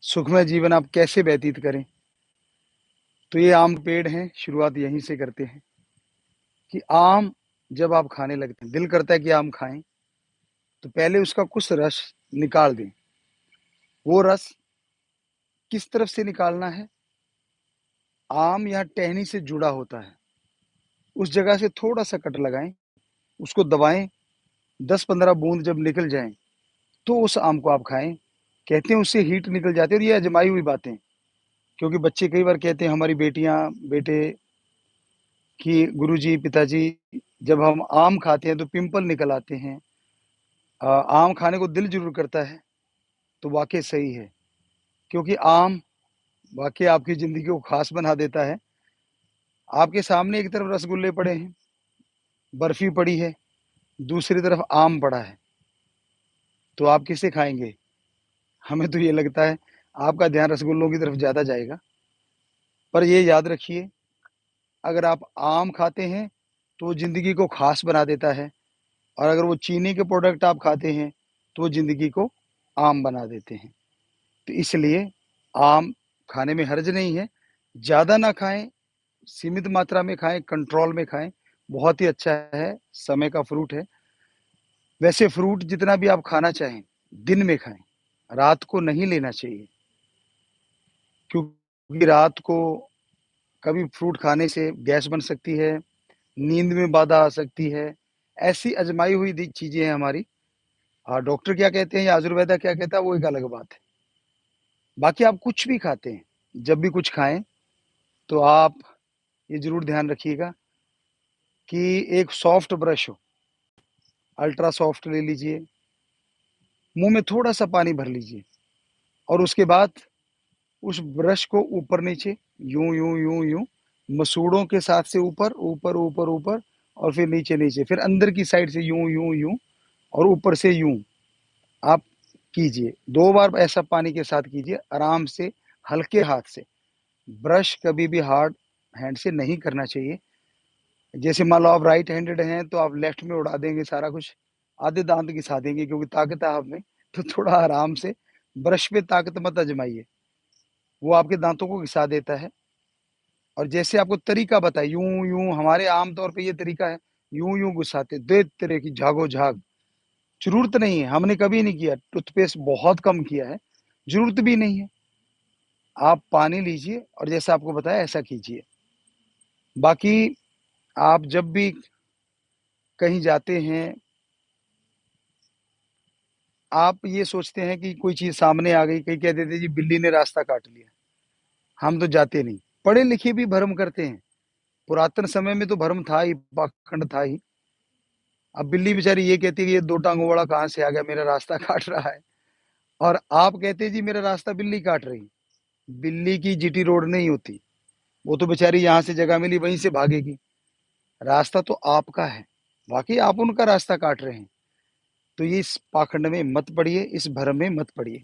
सुखमय जीवन आप कैसे व्यतीत करें। तो ये आम पेड़ हैं, शुरुआत यहीं से करते हैं कि आम जब आप खाने लगते हैं, दिल करता है कि आम खाएं, तो पहले उसका कुछ रस निकाल दें। वो रस किस तरफ से निकालना है? आम यहाँ टहनी से जुड़ा होता है, उस जगह से थोड़ा सा कट लगाएं, उसको दबाएं, 10-15 बूंद जब निकल जाएं तो उस आम को आप खाएं। कहते हैं उससे हीट निकल जाती है, और ये अजमाई हुई बातें। क्योंकि बच्चे कई बार कहते हैं, हमारी बेटियां बेटे, कि गुरुजी पिताजी, जब हम आम खाते हैं तो पिंपल निकल आते हैं। आम खाने को दिल जरूर करता है। तो वाकई सही है, क्योंकि आम वाकई आपकी ज़िंदगी को खास बना देता है। आपके सामने एक तरफ रसगुल्ले पड़े हैं, बर्फ़ी पड़ी है, दूसरी तरफ आम पड़ा है, तो आप किसे खाएँगे? हमें तो ये लगता है आपका ध्यान रसगुल्लों की तरफ ज़्यादा जाएगा। पर ये याद रखिए, अगर आप आम खाते हैं, तो वो ज़िंदगी को खास बना देता है, और अगर वो चीनी के प्रोडक्ट आप खाते हैं, तो वो ज़िंदगी को आम बना देते हैं। तो इसलिए आम खाने में हर्ज नहीं है, ज़्यादा ना खाएँ, सीमित मात्रा में खाएँ, कंट्रोल में खाएँ, बहुत ही अच्छा है, समय का फ्रूट है। वैसे फ्रूट जितना भी आप खाना चाहें, दिन में खाएँ, रात को नहीं लेना चाहिए, क्योंकि रात को कभी फ्रूट खाने से गैस बन सकती है, नींद में बाधा आ सकती है। ऐसी आज़माई हुई दी चीज़ें हैं हमारी। डॉक्टर क्या कहते हैं या आयुर्वेदा क्या कहता है, वो एक अलग बात है। बाकी आप कुछ भी खाते हैं, जब भी कुछ खाएँ, तो आप ये ज़रूर ध्यान रखिएगा कि एक सॉफ्ट ब्रश हो, अल्ट्रा सॉफ्ट ले लीजिए, मुँह में थोड़ा-सा पानी भर लीजिए, और उसके बाद उस ब्रश को ऊपर-नीचे, यूँ, यूँ, यूँ, यूँ, मसूड़ों के साथ से ऊपर, ऊपर, ऊपर, ऊपर, और फिर नीचे-नीचे, फिर अंदर की साइड से यूँ, यूँ, यूँ, और ऊपर से यूँ आप कीजिए। 2 बार ऐसा पानी के साथ कीजिए, आराम से, हल्के हाथ से। ब्रश कभी भी हार्ड हैंड से नहीं करना चाहिए। जैसे मान लो आप राइट हैंडेड हैं, तो आप लेफ्ट में उड़ा देंगे सारा कुछ, आधे दाँत घिसा देंगे, क्योंकि ताकत है आप में, तो थोड़ा आराम से, ब्रश पे ताकत मत आज़माइए, वो आपके दाँतों को घिसा देता है। और जैसे आपको तरीका बताया, यूँ, यूँ, हमारे आम तौर पे ये तरीका है, यूँ, यूँ घुसाते, दे तेरे की झागो-झाग। ज़रूरत नहीं है, हमने कभी नहीं किया, टूथपेस्ट बहुत कम किया है, ज़रूरत भी नहीं है। आप पानी लीजिए और जैसा आपको बताया ऐसा कीजिए। बाकी आप जब भी कहीं जाते हैं, आप ये सोचते हैं कि कोई चीज़ सामने आ गई, कहीं कह देते हैं जी बिल्ली ने रास्ता काट लिया, हम तो जाते नहीं। पढ़े-लिखे भी भ्रम करते हैं, पुरातन समय में तो भ्रम था ही, पाखंड था ही। अब बिल्ली बेचारी ये कहती है कि ये 2 टाँगों वाला कहाँ से आ गया, मेरा रास्ता काट रहा है, और आप कहते हैं जी मेरा रास्ता बिल्ली काट रही है। बिल्ली की जीटी रोड नहीं होती, वो तो बेचारी यहाँ से जगह मिली वहीं से भागेगी। रास्ता तो आपका है, वाक़ई आप उनका रास्ता काट रहे हैं। तो ये इस पाखंड में मत पड़िए, इस भ्रम में मत पड़िए।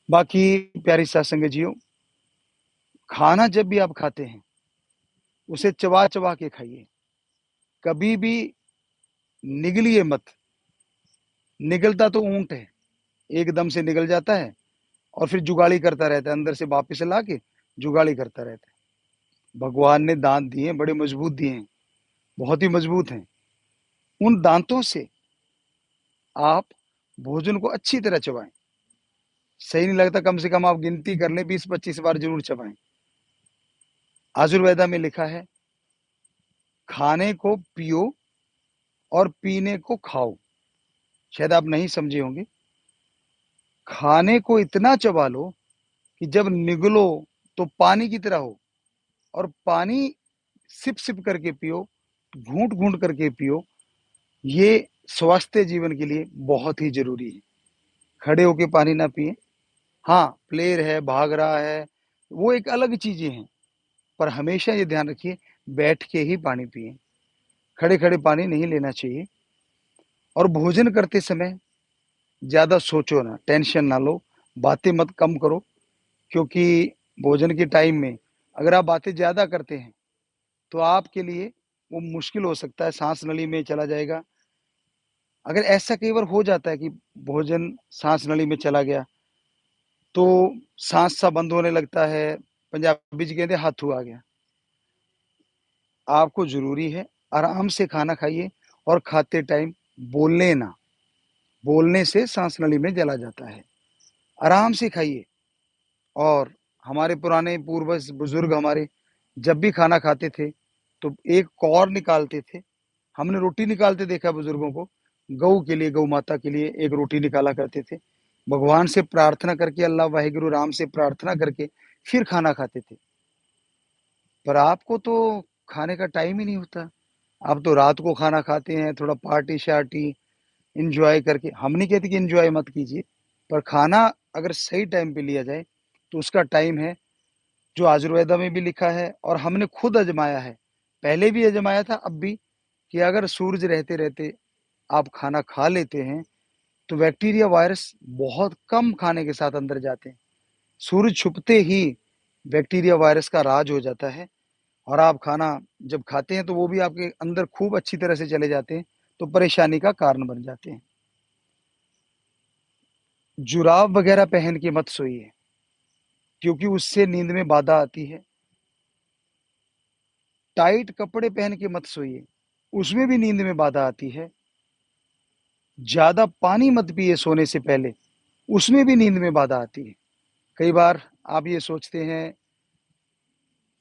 बाकी प्यारी सात संगत जीओ, खाना जब भी आप खाते हैं, उसे चबा-चबा के खाइए, कभी भी निगलिए मत। निगलता तो ऊँट है, एकदम से निगल जाता है और फिर जुगाली करता रहता है, अंदर से वापस ला के जुगाली करता रहता है। भगवान ने दाँत दिए हैं, बड़े मजबूत दिए हैं, बहुत ही मजबूत हैं। उन दाँतों से आप भोजन को अच्छी तरह चबाएँ। सही नहीं लगता, कम से कम आप गिनती कर लें, 20-25 बार ज़रूर चबाएँ। आयुर्वेदा में लिखा है, खाने को पियो और पीने को खाओ। शायद आप नहीं समझे होंगे। खाने को इतना चबा लो कि जब निगलो तो पानी की तरह हो, और पानी सिप-सिप करके पियो, घूँट-घूँट करके पियो। ये स्वास्थ्य जीवन के लिए बहुत ही ज़रूरी है। खड़े होके पानी ना पिएँ। हाँ, प्लेयर है, भाग रहा है, वो एक अलग चीज़ें हैं, पर हमेशा ये ध्यान रखिए, बैठ के ही पानी पिएँ। खड़े-खड़े पानी नहीं लेना चाहिए। और भोजन करते समय ज़्यादा सोचो ना, टेंशन ना लो, बातें मत कम करो, क्योंकि भोजन के टाइम में अगर आप बातें ज़्यादा करते हैं, तो आपके लिए वो मुश्किल हो सकता है, साँस नली में चला जाएगा। अगर ऐसा कई बार हो जाता है कि भोजन साँस नली में चला गया, तो सांस सा बंद होने लगता है, पंजाबी च कहते हाथू आ गया। आपको ज़रूरी है आराम से खाना खाइए और खाते टाइम बोलें ना, बोलने से सांस नली में चला जाता है। आराम से खाइए। और हमारे पुराने पूर्वज बुजुर्ग हमारे जब भी खाना खाते थे तो एक कौर निकालते थे। हमने रोटी निकालते देखा बुजुर्गों को। गऊ के लिए, गौ माता के लिए एक रोटी निकाला करते थे। भगवान से प्रार्थना करके, अल्लाह वाहिगुरु राम से प्रार्थना करके फिर खाना खाते थे। पर आपको तो खाने का टाइम ही नहीं होता। आप तो रात को खाना खाते हैं, थोड़ा पार्टी शार्टी एंजॉय करके। हम नहीं कहते कि एंजॉय मत कीजिए, पर खाना अगर सही टाइम पे लिया जाए तो उसका टाइम है जो आयुर्वेदा में भी लिखा है और हमने खुद आजमाया है। पहले भी आजमाया था, अब भी, कि अगर सूरज रहते रहते आप खाना खा लेते हैं तो बैक्टीरिया वायरस बहुत कम खाने के साथ अंदर जाते हैं। सूरज छुपते ही बैक्टीरिया वायरस का राज हो जाता है और आप खाना जब खाते हैं तो वो भी आपके अंदर खूब अच्छी तरह से चले जाते हैं, तो परेशानी का कारण बन जाते हैं। जुराब वगैरह पहन के मत सोइए, क्योंकि उससे नींद में बाधा आती है। टाइट कपड़े पहन के मत सोइए, उसमें भी नींद में बाधा आती है। ज्यादा पानी मत पिए सोने से पहले, उसमें भी नींद में बाधा आती है। कई बार आप ये सोचते हैं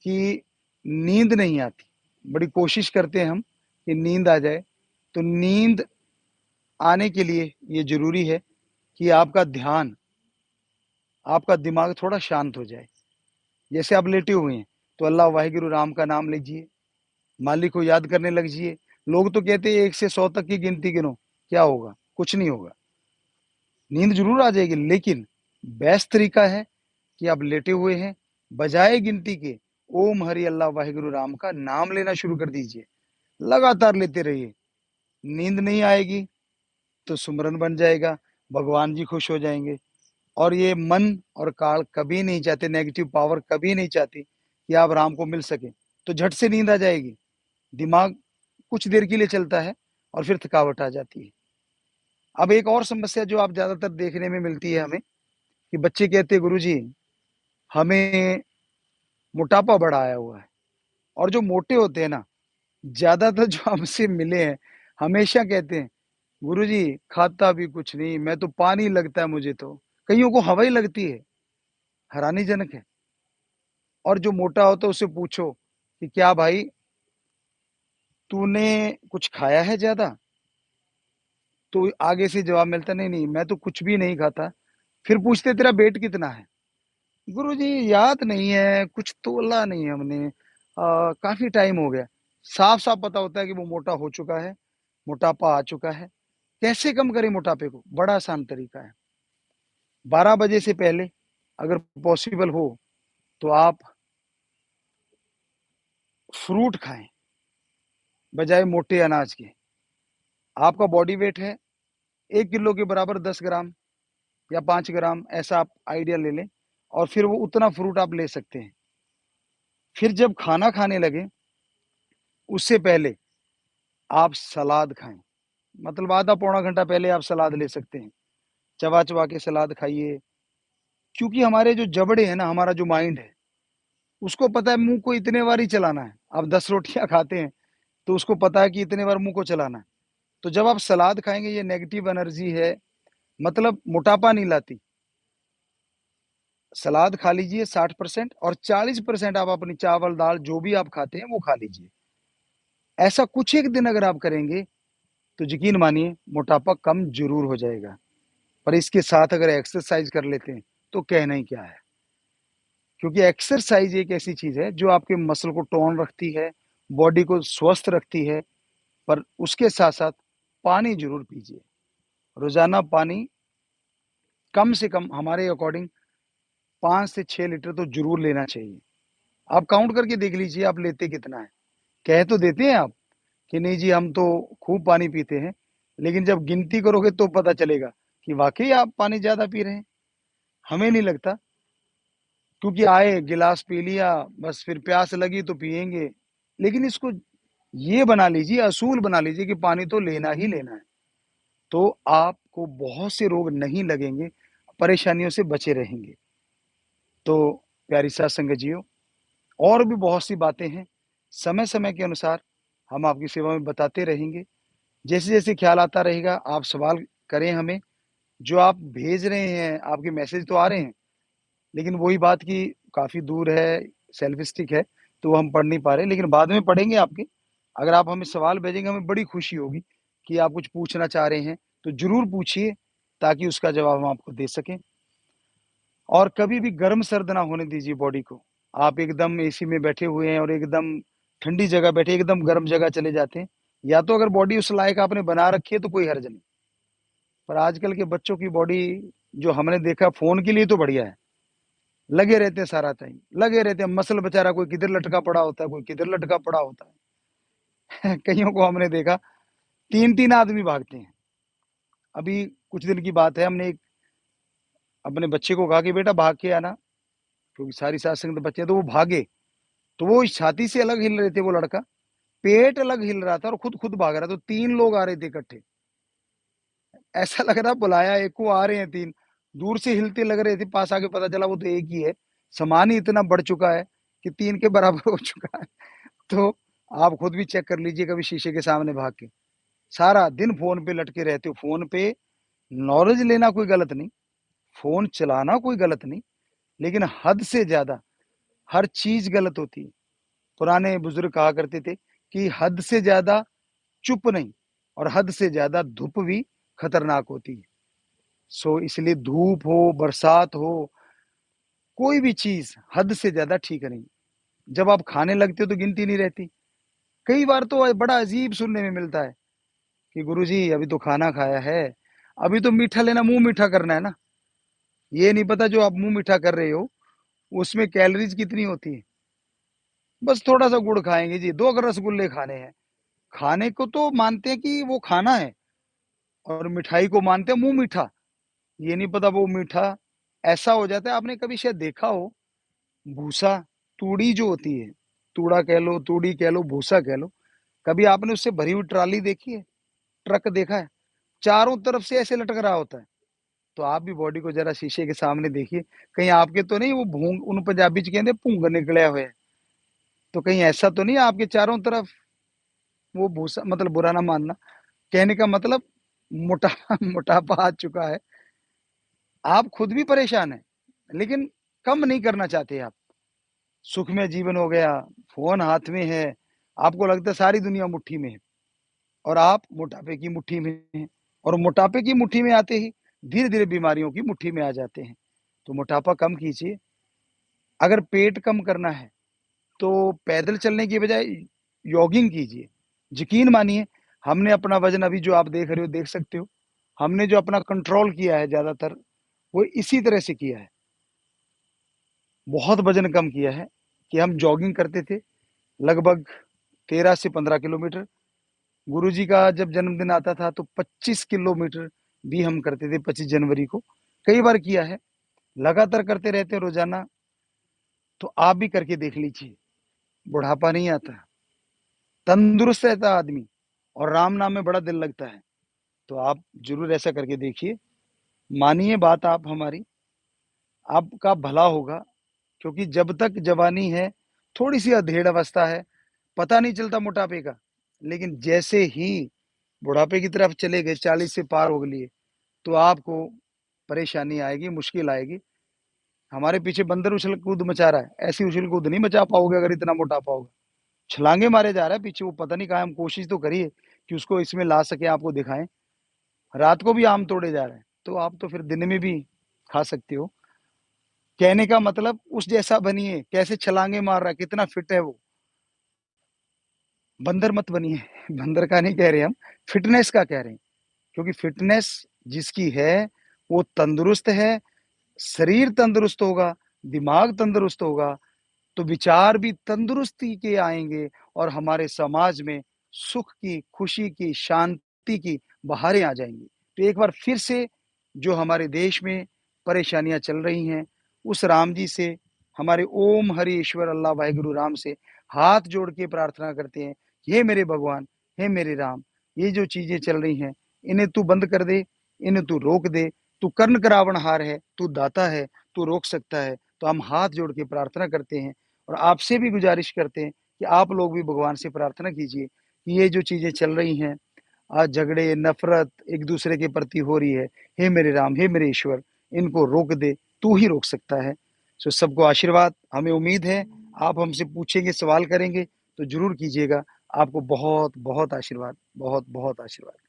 कि नींद नहीं आती, बड़ी कोशिश करते हैं हम कि नींद आ जाए। तो नींद आने के लिए ये जरूरी है कि आपका ध्यान, आपका दिमाग थोड़ा शांत हो जाए। जैसे आप लेटे हुए हैं तो अल्लाह वाहिगुरु राम का नाम लीजिए, मालिक को याद करने लग जाइए। लोग तो कहते हैं 1 से 100 तक की गिनती गिनो, क्या होगा? कुछ नहीं होगा। नींद जरूर आ जाएगी, लेकिन बेस्ट तरीका है कि आप लेटे हुए हैं, बजाय गिनती के ओम हरि अल्लाह वाहिगुरु राम का नाम लेना शुरू कर दीजिए। लगातार लेते रहिए। नींद नहीं आएगी तो सुमरन बन जाएगा, भगवान जी खुश हो जाएंगे। और ये मन और काल कभी नहीं चाहते, नेगेटिव पावर कभी नहीं चाहती कि आप राम को मिल सके। तो झट से नींद आ जाएगी। दिमाग कुछ देर के लिए चलता है और फिर थकावट आ जाती है। अब एक और समस्या जो आप ज्यादातर देखने में मिलती है हमें, कि बच्चे कहते हैं गुरुजी हमें मोटापा बड़ा आया हुआ है। और जो मोटे होते हैं ना, ज्यादातर जो हमसे मिले हैं, हमेशा कहते हैं गुरुजी खाता भी कुछ नहीं, मैं तो पानी लगता है मुझे तो। कईयों को हवा ही लगती है। हैरानीजनक है। और जो मोटा होता है उससे पूछो कि क्या भाई तूने कुछ खाया है ज्यादा, तो आगे से जवाब मिलता नहीं नहीं मैं तो कुछ भी नहीं खाता। फिर पूछते तेरा वेट कितना है? गुरुजी याद नहीं है, कुछ तोला नहीं है हमने, काफी टाइम हो गया। साफ साफ पता होता है कि वो मोटा हो चुका है, मोटापा आ चुका है। कैसे कम करें मोटापे को? बड़ा आसान तरीका है। 12 बजे से पहले अगर पॉसिबल हो तो आप फ्रूट खाएं बजाय मोटे अनाज के। आपका बॉडी वेट है 1 किलो के बराबर 10 ग्राम या 5 ग्राम, ऐसा आप आइडिया ले लें। और फिर वो उतना फ्रूट आप ले सकते हैं। फिर जब खाना खाने लगे उससे पहले आप सलाद खाएं। मतलब आधा पौना घंटा पहले आप सलाद ले सकते हैं। चबा चबा के सलाद खाइए। क्योंकि हमारे जो जबड़े हैं ना, हमारा जो माइंड है, उसको पता है मुंह को इतने बार ही चलाना है। आप 10 रोटियां खाते हैं तो उसको पता है कि इतने बार मुंह को चलाना है। तो जब आप सलाद खाएंगे, ये नेगेटिव एनर्जी है, मतलब मोटापा नहीं लाती। सलाद खा लीजिए 60%, और 40% आप अपनी चावल दाल जो भी आप खाते हैं वो खा लीजिए। ऐसा कुछ एक दिन अगर आप करेंगे तो यकीन मानिए मोटापा कम जरूर हो जाएगा। पर इसके साथ अगर एक्सरसाइज कर लेते हैं तो कहना ही क्या है। क्योंकि एक्सरसाइज एक ऐसी चीज है जो आपके मसल को टोन रखती है, बॉडी को स्वस्थ रखती है। पर उसके साथ साथ पानी जरूर पीजिए। रोजाना पानी कम से कम हमारे अकॉर्डिंग 5 से 6 लीटर तो जरूर लेना चाहिए। आप काउंट करके देख लीजिए आप लेते कितना है। कह तो देते हैं आप कि नहीं जी हम तो खूब पानी पीते हैं, लेकिन जब गिनती करोगे तो पता चलेगा कि वाकई आप पानी ज्यादा पी रहे हैं। हमें नहीं लगता। क्योंकि आए गिलास पी लिया, बस फिर प्यास लगी तो पिएंगे। लेकिन इसको ये बना लीजिए, असूल बना लीजिए कि पानी तो लेना ही लेना है। तो आपको बहुत से रोग नहीं लगेंगे। परेशानियों से बचे रहेंगे। तो प्यारी साथ संगत और भी बहुत सी बातें हैं, समय-समय के अनुसार हम आपकी सेवा में बताते रहेंगे। जैसे-जैसे ख्याल आता रहेगा, आप सवाल करें हमें। जो आप भेज रहे हैं, आपके मैसेज तो आ रहे हैं, लेकिन वही बात कि काफ़ी दूर है, सेल्फ स्टिक है, तो वो हम पढ़ नहीं पा रहे, लेकिन बाद में पढ़ेंगे आपके। अगर आप हमें सवाल भेजेंगे, हमें बड़ी खुशी होगी कि आप कुछ पूछना चाह रहे हैं, तो ज़रूर पूछिए, ताकि उसका जवाब हम आपको दे सकें। और कभी भी गर्म-सर्द ना होने दीजिए बॉडी को। आप एकदम एसी में बैठे हुए हैं और एकदम ठंडी जगह बैठे, एकदम गर्म जगह चले जाते हैं, या तो अगर बॉडी उस लायक आपने बना रखी है, तो कोई हर्ज नहीं। पर आजकल के बच्चों की बॉडी जो हमने देखा, फ़ोन के लिए तो बढ़िया है। लगे रहते हैं सारा टाइम, लगे रहते हैं, मसल बेचारा कोई किधर लटका पड़ा होता है, कोई किधर लटका पड़ा होता है। कइयों को हमने देखा 3-3 आदमी भागते हैं। अभी कुछ दिन की बात है, हमने एक अपने बच्चे को कहा कि बेटा भाग के आना, क्योंकि सारी साथ संगत बच्चे हैं, तो वो भागे। तो वो छाती से अलग हिल रहे थे वो लड़का, पेट अलग हिल रहा था और खुद भाग रहा था, तो 3 लोग आ रहे थे इकट्ठे। ऐसा लग रहा बुलाया एक को, आ रहे हैं 3, दूर से हिलते लग रहे थे, पास आके पता चला वो तो एक ही है। सामान ही इतना बढ़ चुका है कि 3 के बराबर हो चुका है। तो आप खुद भी चेक कर लीजिए कभी शीशे के सामने भाग के। सारा दिन फ़ोन पे लटके रहते हो, फ़ोन पे नॉलेज लेना कोई गलत नहीं, फ़ोन चलाना कोई गलत नहीं, लेकिन हद से ज़्यादा हर चीज़ गलत होती है। पुराने बुजुर्ग कहा करते थे कि हद से ज़्यादा चुप नहीं, और हद से ज़्यादा धूप भी खतरनाक होती है। सो इसलिए धूप हो, बरसात हो, कोई भी चीज़ हद से ज़्यादा ठीक नहीं। जब आप खाने लगते हो तो गिनती नहीं रहती। कई बार तो बड़ा अजीब सुनने में मिलता है कि गुरुजी अभी तो खाना खाया है, अभी तो मीठा लेना, मुँह मीठा करना है ना। ये नहीं पता जो आप मुँह मीठा कर रहे हो, उसमें कैलोरीज़ कितनी होती है। बस थोड़ा-सा गुड़ खाएँगे जी, 2 अगर रसगुल्ले खाने हैं। खाने को तो मानते हैं कि वो खाना है, और मिठाई को मानते हैं मुँह मीठा। ये नहीं पता वो मीठा ऐसा हो जाता है। आपने कभी शायद देखा हो, भूसा, तूड़ी जो होती है, तूड़ा कह लो, तूड़ी कह लो, भूसा कह लो, कभी आपने उससे भरी हुई ट्रॉली देखी है? ट्रक देखा है? चारों तरफ से ऐसे लटक रहा होता है। तो आप भी बॉडी को ज़रा शीशे के सामने देखिए, कहीं आपके तो नहीं वो भूंग, उन पंजाबी च कहंदे भुंग निकलिया हुआ है, तो कहीं ऐसा तो नहीं है आपके चारों तरफ वो भूसा, मतलब बुरा ना मानना, कहने का मतलब मोटा मोटापा आ चुका है। आप खुद भी परेशान हैं, लेकिन कम नहीं करना चाहते आप। सुखमय जीवन हो गया, फ़ोन हाथ में है, आपको लगता है सारी दुनिया मुट्ठी में है, और आप मोटापे की मुट्ठी में हैं, और मोटापे की मुट्ठी में आते ही धीरे-धीरे बीमारियों की मुट्ठी में आ जाते हैं। तो मोटापा कम कीजिए। अगर पेट कम करना है, तो पैदल चलने की बजाय जॉगिंग कीजिए। यकीन मानिए, हमने अपना वज़न अभी जो आप देख रहे हो, देख सकते हो। हमने जो अपना कंट्रोल किया है ज़्यादातर, वो इसी तरह से किया है। बहुत वज़न कम किया है कि हम जॉगिंग करते थे, लगभग 13 से 15 किलोमीटर। गुरुजी का जब जन्मदिन आता था तो 25 किलोमीटर भी हम करते थे 25 जनवरी को। कई बार किया है, लगातार करते रहते हैं रोज़ाना, तो आप भी करके देख लीजिए, बुढ़ापा नहीं आता, तंदुरुस्त रहता है आदमी, और राम नाम में बड़ा दिल लगता है। तो आप ज़रूर ऐसा करके देखिए, मानिए बात आप हमारी, आपका भला होगा, क्योंकि जब तक जवानी है, थोड़ी-सी अधेड़ अवस्था है, पता नहीं चलता मोटापे का, लेकिन जैसे ही बुढ़ापे की तरफ चले गए, 40 से पार हो लिए, तो आपको परेशानी आएगी, मुश्किल आएगी। हमारे पीछे बंदर उछल-कूद मचा रहा है, ऐसी उछल-कूद नहीं मचा पाओगे अगर इतना मोटापा होगा। छलांगे मारे जा रहा है पीछे, वो पता नहीं कहाँ है, हम कोशिश तो करिए कि उसको इसमें ला सकें, आपको दिखाएँ। रात को भी आम तोड़े जा रहे हैं, तो आप तो फिर दिन में भी खा सकते हो। कहने का मतलब उस जैसा बनिए, कैसे छलांगे मार रहा है, कितना फिट है वो। बंदर मत बनिए, बंदर का नहीं कह रहे हम, फिटनेस का कह रहे हैं। क्योंकि फिटनेस जिसकी है, वो तंदुरुस्त है, शरीर तंदुरुस्त होगा, दिमाग तंदुरुस्त होगा, तो विचार भी तंदुरुस्ती के आएँगे, और हमारे समाज में सुख की, खुशी की, शांति की बहारें आ जाएँगी। तो एक बार फिर से जो हमारे देश में परेशानियाँ चल रही हैं, उस राम जी से, हमारे ओम हरि ईश्वर अल्लाह वाहेगुरु राम से हाथ जोड़ के प्रार्थना करते हैं, हे मेरे भगवान, हे मेरे राम, ये जो चीज़ें चल रही हैं, इन्हें तू बंद कर दे, इन्हें तू रोक दे, तू कर्ण करावनहार है, तू दाता है, तू रोक सकता है। तो हम हाथ जोड़ के प्रार्थना करते हैं और आपसे भी गुज़ारिश करते हैं कि आप लोग भी भगवान से प्रार्थना कीजिए कि ये जो चीज़ें चल रही हैं, आज झगड़े, नफ़रत एक-दूसरे के प्रति हो रही है, हे मेरे राम, हे मेरे ईश्वर, इनको रोक दे, तू ही रोक सकता है। सो सबको आशीर्वाद, हमें उम्मीद है आप हमसे पूछेंगे, सवाल करेंगे तो ज़रूर कीजिएगा। आपको बहुत-बहुत आशीर्वाद, बहुत-बहुत आशीर्वाद।